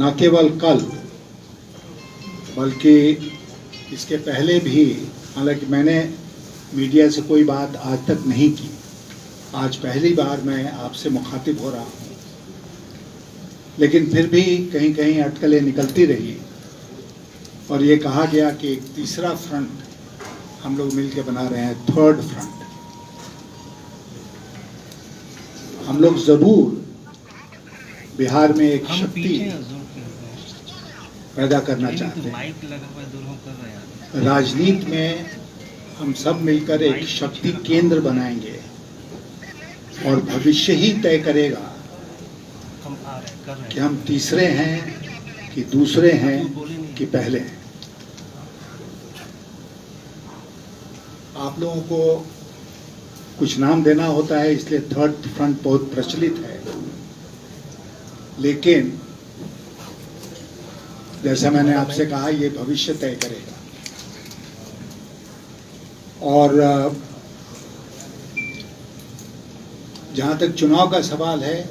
न केवल कल बल्कि इसके पहले भी, हालांकि मैंने मीडिया से कोई बात आज तक नहीं की, आज पहली बार मैं आपसे मुखातिब हो रहा हूँ, लेकिन फिर भी कहीं कहीं अटकलें निकलती रही और ये कहा गया कि एक तीसरा फ्रंट हम लोग मिलकर बना रहे हैं, थर्ड फ्रंट। हम लोग जरूर बिहार में एक शक्ति पैदा करना चाहते हैं। राजनीति में हम सब मिलकर एक शक्ति केंद्र बनाएंगे और भविष्य ही तय करेगा कि हम तीसरे हैं कि दूसरे हैं कि पहले हैं। आप लोगों को कुछ नाम देना होता है, इसलिए थर्ड फ्रंट बहुत प्रचलित है, लेकिन जैसा मैंने आपसे कहा, ये भविष्य तय करेगा। और जहां तक चुनाव का सवाल है,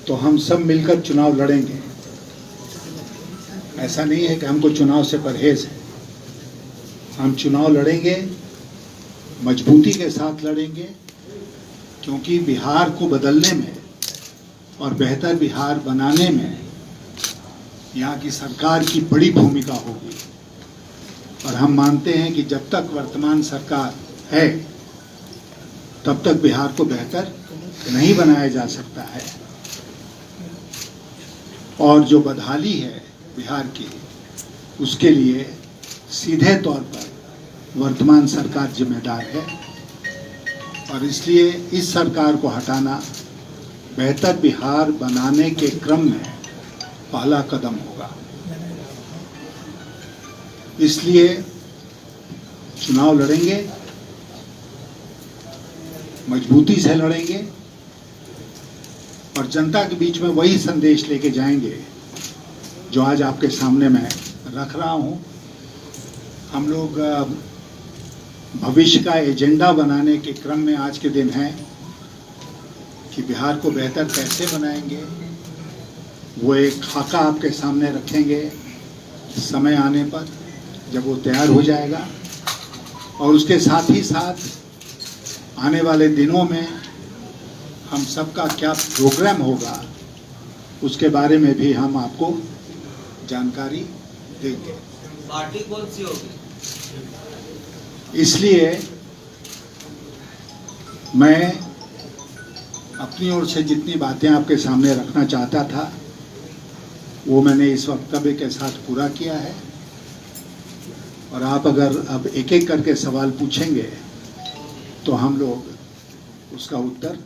तो हम सब मिलकर चुनाव लड़ेंगे। ऐसा नहीं है कि हमको चुनाव से परहेज है। हम चुनाव लड़ेंगे, मजबूती के साथ लड़ेंगे, क्योंकि बिहार को बदलने में और बेहतर बिहार बनाने में यहाँ की सरकार की बड़ी भूमिका होगी। और हम मानते हैं कि जब तक वर्तमान सरकार है, तब तक बिहार को बेहतर नहीं बनाया जा सकता है। और जो बदहाली है बिहार की, उसके लिए सीधे तौर पर वर्तमान सरकार जिम्मेदार है। और इसलिए इस सरकार को हटाना बेहतर बिहार बनाने के क्रम में पहला कदम होगा। इसलिए चुनाव लड़ेंगे, मजबूती से लड़ेंगे और जनता के बीच में वही संदेश लेके जाएंगे जो आज आपके सामने मैं रख रहा हूं। हम लोग भविष्य का एजेंडा बनाने के क्रम में आज के दिन हैं कि बिहार को बेहतर कैसे बनाएंगे। वो एक खाका आपके सामने रखेंगे समय आने पर, जब वो तैयार हो जाएगा। और उसके साथ ही साथ आने वाले दिनों में हम सबका क्या प्रोग्राम होगा, उसके बारे में भी हम आपको जानकारी देंगे। पार्टी कौन सी होगी? इसलिए मैं अपनी ओर से जितनी बातें आपके सामने रखना चाहता था, वो मैंने इस वक्तव्य के साथ पूरा किया है। और आप अगर अब एक एक करके सवाल पूछेंगे तो हम लोग उसका उत्तर